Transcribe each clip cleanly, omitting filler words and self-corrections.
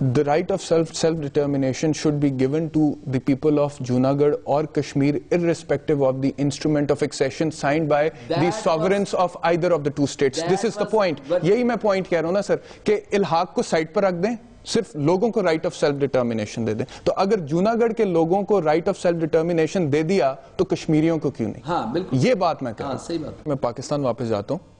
The right of self-determination should be given to the people of Junagadh or Kashmir irrespective of the instrument of accession signed by the sovereigns of either of the two states. This is the point. یہی میں point کہہ رہا ہوں نا سر کہ الحاق کو side پر رکھ دیں, صرف لوگوں کو رائٹ آف سیلف ڈٹرمنیشن دے دیں. تو اگر جوناگڑھ کے لوگوں کو رائٹ آف سیلف ڈٹرمنیشن دے دیا تو کشمیریوں کو کیوں نہیں؟ ہاں بالکل, یہ بات میں کہہ رہا ہوں. صحیح بات. میں پاکستان واپس جاتا ہوں,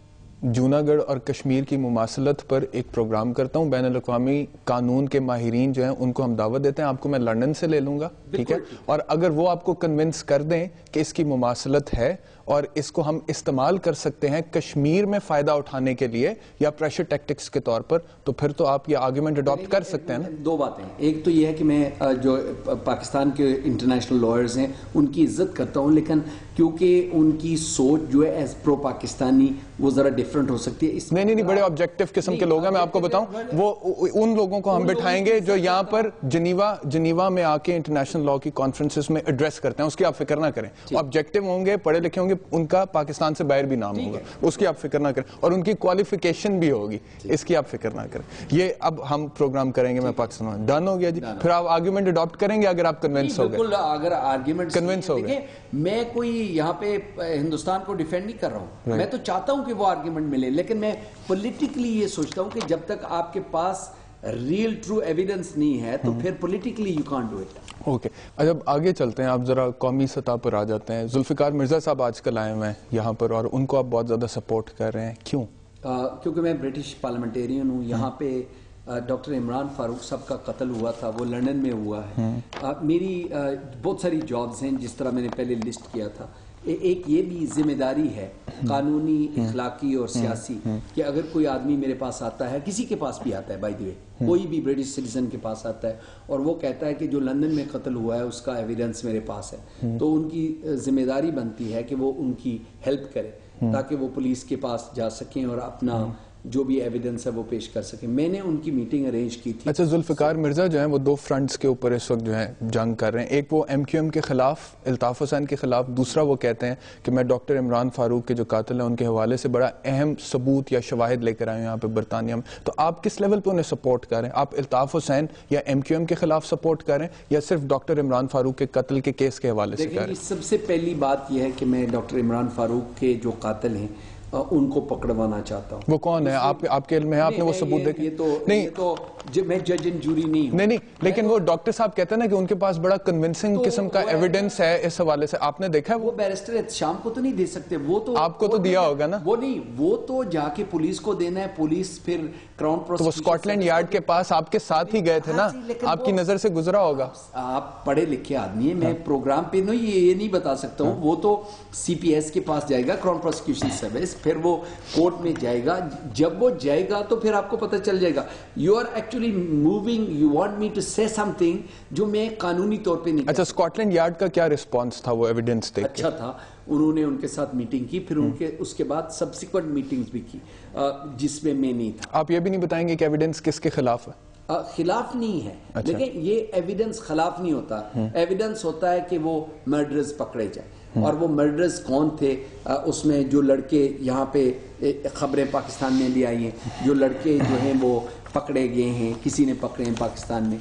جوناگڑھ اور کشمیر کی مماثلت پر ایک پروگرام کرتا ہوں. بین الاقوامی قانون کے ماہرین جو ہیں ان کو ہم دعوت دیتے ہیں, آپ کو میں لنڈن سے لے لوں گا, ٹھیک ہے, اور اگر وہ آپ کو کنونس کر دیں کہ اس کی مماثلت ہے اور اس کو ہم استعمال کر سکتے ہیں کشمیر میں فائدہ اٹھانے کے لیے یا پریشر ٹیکٹکس کے طور پر, تو پھر تو آپ یہ آرگیومنٹ اڈاپٹ کر سکتے ہیں نا. دو باتیں, ایک تو یہ ہے کہ میں جو پاکستان کے انٹرنیشنل لائرز ہیں ان کی عزت کرتا ہوں, لیکن کیونکہ ان کی سوچ جو ہے ایز پرو پاکستانی وہ ذرا ڈیفرنٹ ہو سکتی ہے. نہیں, بڑے آبجیکٹو قسم کے لوگ ہیں. میں آپ کو بتاؤں, وہ ان لوگوں کو ہم بٹھائیں گے جو یہاں پر جنیوا میں آ کے انٹرنیشنل لا کی کانفرنسز میں ایڈریس کرتے ہیں, اس کی آپ فکر نہ کریں. آبجیکٹو ہوں گے, پڑھے لکھے ہوں گے, ان کا پاکستان سے باہر بھی نام ہوگا, اس کی آپ فکر نہ کریں, اور ان کی کوالیفیکیشن بھی ہوگی, اس کی آپ فکر نہ کریں. یہ اب ہم پروگرام کریں گے, میں پاکستان میں ڈن ہو گیا جی. پھر آپ آرگیومنٹ اڈاپٹ کریں گے اگر آپ کنونس ہو گئے. بالکل, اگر آرگیومنٹ کنونس ہو گئے. میں کوئی یہاں پہ ہندوستان کو ڈیفینڈ نہیں کر رہا ہوں, میں تو چاہتا ہوں کہ وہ آرگیومنٹ ملے, لیکن میں پولیٹیکلی یہ سوچتا ہوں کہ جب تک آپ کے پاس ریل ٹرو ایویڈنس نہیں ہے تو پھر politically you can't do it. Okay, جب آگے چلتے ہیں, آپ ذرا قومی سطح پر آ جاتے ہیں. ذوالفقار مرزا صاحب آج کل آئے ہوئے ہیں یہاں پر اور ان کو آپ بہت زیادہ سپورٹ کر رہے ہیں, کیوں؟ کیونکہ میں برٹش پارلیمنٹیرین ہوں. یہاں پہ ڈاکٹر عمران فاروق صاحب کا قتل ہوا تھا, وہ لنڈن میں ہوا ہے. میری بہت ساری جابز ہیں جس طرح میں نے پہلے لسٹ کیا تھا. ایک یہ بھی ذمہ داری ہے قانونی, اخلاقی اور سیاسی کہ اگر کوئی آدمی میرے پاس آتا ہے, کسی کے پاس بھی آتا ہے بائی دی وے, کوئی بھی برٹش سٹیزن کے پاس آتا ہے اور وہ کہتا ہے کہ جو لندن میں قتل ہوا ہے اس کا ایویڈنس میرے پاس ہے, تو ان کی ذمہ داری بنتی ہے کہ وہ ان کی ہیلپ کرے تاکہ وہ پولیس کے پاس جا سکیں اور اپنا جو بھی ایویڈنس ہے وہ پیش کر سکیں. میں نے ان کی میٹنگ ارینج کی تھی. اچھا, ذوالفقار مرزا جو ہیں وہ دو فرنٹس کے اوپر اس وقت جو ہیں جنگ کر رہے ہیں. ایک وہ ایم کیو ایم کے خلاف, الطاف حسین کے خلاف, دوسرا وہ کہتے ہیں کہ میں ڈاکٹر عمران فاروق کے جو قاتل ہیں ان کے حوالے سے بڑا اہم ثبوت یا شواہد لے کر آئے ہیں یہاں پہ برطانیہ میں. تو آپ کس لیول پہ انہیں سپورٹ کر رہے ہیں؟ آپ الطاف حسین یا ایم کیو ایم کے خلاف سپورٹ کر رہے ہیں یا صرف ڈاکٹر عمران فاروق کے قتل کے کیس کے حوالے سے کر رہے ہیں؟ سب سے پہلی بات یہ ہے کہ میں ڈاکٹر عمران فاروق کے جو قاتل ہیں ان کو پکڑوانا چاہتا ہوں. وہ کون ہے آپ کے علم ہے؟ آپ نے وہ ثبوت دیکھے؟ یہ تو میں جج اینڈ جوری نہیں ہوں. نہیں, لیکن وہ ڈاکٹر صاحب کہتے ہیں نا کہ ان کے پاس بڑا کنونسنگ قسم کا ایویڈنس ہے اس حوالے سے. آپ نے دیکھا ہے؟ وہ بیرسٹر احتشام کو تو نہیں دے سکتے, وہ تو آپ کو تو دیا ہوگا نا. وہ نہیں, وہ تو جا کے پولیس کو دینا ہے, پولیس پھر کراؤن تو وہ اسکاٹ لینڈ یارڈ کے پاس آپ کے ساتھ ہی گئے تھے نا, آپ کی نظر سے گزرا ہوگا. آپ پڑھے لکھے آدمی ہیں, میں پروگرام پہ یہ نہیں بتا سکتا ہوں. وہ تو سی پی ایس کے پاس جائے گا, کراؤن پروسیکیوشن سروس, پھر وہ کورٹ میں جائے گا. جب وہ جائے گا تو پھر آپ کو پتہ چل جائے گا. You are actually moving, you want me to say some thing جو میں قانونی طور پہ نہیں. اچھا, اسکاٹ لینڈ یارڈ کا کیا رسپانس تھا وہ ایویڈنس دیکھ کے؟ اچھا تھا, انہوں نے ان کے ساتھ میٹنگ کی, پھر ان کے اس کے بعد سبسیکوینٹ میٹنگز بھی کی جس میں نہیں تھا. آپ یہ بھی نہیں بتائیں گے کہ ایویڈنس کس کے خلاف ہے؟ خلاف نہیں ہے, لیکن یہ ایویڈنس خلاف نہیں ہوتا. ایویڈنس ہوتا ہے کہ وہ مرڈرز پکڑے جائیں, اور وہ مرڈرز کون تھے. اس میں جو لڑکے یہاں پہ خبریں پاکستان میں بھی آئی ہیں, جو لڑکے جو ہیں وہ پکڑے گئے ہیں, کسی نے پکڑے ہیں پاکستان میں,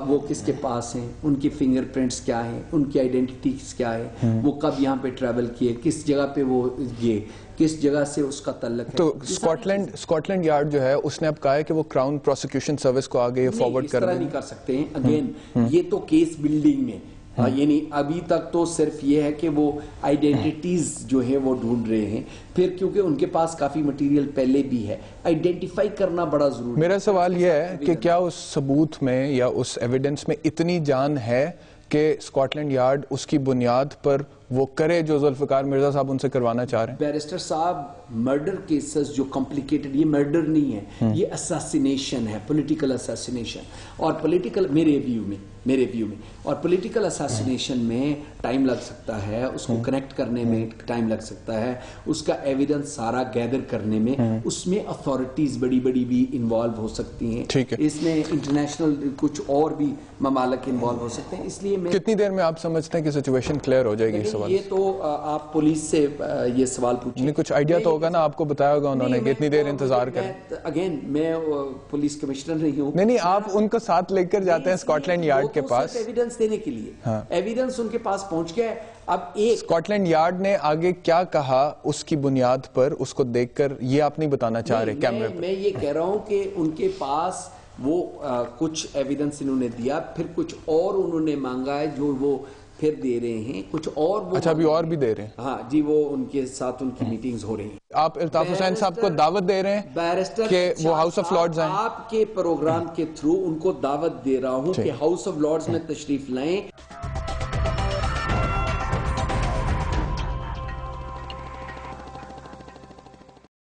وہ کس کے پاس ہیں, ان کی فنگر پرنٹس کیا ہیں, ان کی آئیڈینٹیٹیز کیا ہے, وہ کب یہاں پہ ٹریول کیے, کس جگہ پہ وہ گئے, کس جگہ سے اس کا تعلق ہے. تو اسکاٹ لینڈ یارڈ جو ہے اس نے اب کہا ہے کہ وہ کراؤن پروسیکیوشن سروس کو آگے فارورڈ کر دیں. اس طرح نہیں کر سکتے ہیں. اگین یہ تو کیس بلڈنگ میں, یعنی ابھی تک تو صرف یہ ہے کہ وہ آئیڈینٹیٹیز جو ہیں وہ ڈھونڈ رہے ہیں. پھر کیونکہ ان کے پاس کافی مٹیریل پہلے بھی ہے, آئیڈینٹیفائی کرنا بڑا ضروری ہے. میرا سوال یہ ہے کہ کیا اس ثبوت میں یا اس ایویڈنس میں اتنی جان ہے کہ اسکاٹ لینڈ یارڈ اس کی بنیاد پر وہ کرے جو ذوالفقار مرزا صاحب ان سے کروانا چاہ رہے ہیں؟ بیرسٹر صاحب, مرڈر کیسز جو کمپلیکیٹڈ, یہ مرڈر نہیں ہے, یہ اساسینیشن ہے, پولیٹیکل اساسینیشن. اور پولیٹیکل میرے ویو میں اور پولیٹیکل اساسینیشن میں ٹائم لگ سکتا ہے, اس کو کنیکٹ کرنے میں ٹائم لگ سکتا ہے, اس کا ایویڈنس سارا گیدر کرنے میں, اس میں اتھارٹیز بڑی بڑی بھی انوالو ہو سکتی ہیں, اس میں انٹرنیشنل کچھ اور بھی ممالک انوالو ہو سکتے ہیں. اس لیے میں کتنی دیر میں آپ سمجھتے ہیں کہ سچویشن کلیئر ہو جائے گی اس سوال؟ یہ تو آپ پولیس سے یہ سوال پوچھیں, کچھ آئیڈیا تو ہوگا نا, آپ کو بتایا ہوگا انہوں نے کہ اتنی دیر انتظار کریں. اگین میں پولیس کمشنر نہیں ہوں. نہیں آپ ان کو ساتھ لے کر جاتے ہیں اسکاٹ لینڈ یارڈ کے پاس ایویڈنس دینے کے لیے, ایویڈنس ان کے پاس پہنچ گیا ہے. اب ایک اسکاٹ لینڈ یارڈ نے آگے کیا کہا اس کی بنیاد پر, اس کو دیکھ کر یہ آپ نہیں بتانا چاہ رہے کیمرے پر؟ میں یہ کہہ رہا ہوں کہ ان کے پاس وہ کچھ ایویڈنس انہوں نے دیا, پھر کچھ اور انہوں نے مانگا ہے جو وہ پھر دے رہے ہیں, کچھ اور وہ اچھا ابھی اور بھی دے رہے ہیں؟ ہاں جی, وہ ان کے ساتھ ان کی میٹنگز ہو رہی ہیں. آپ الطاف حسین صاحب کو دعوت دے رہے ہیں بیرسٹر کہ وہ ہاؤس آف لارڈز آئیں؟ آپ کے پروگرام کے تھرو ان کو دعوت دے رہا ہوں کہ ہاؤس آف لارڈز میں تشریف لائیں.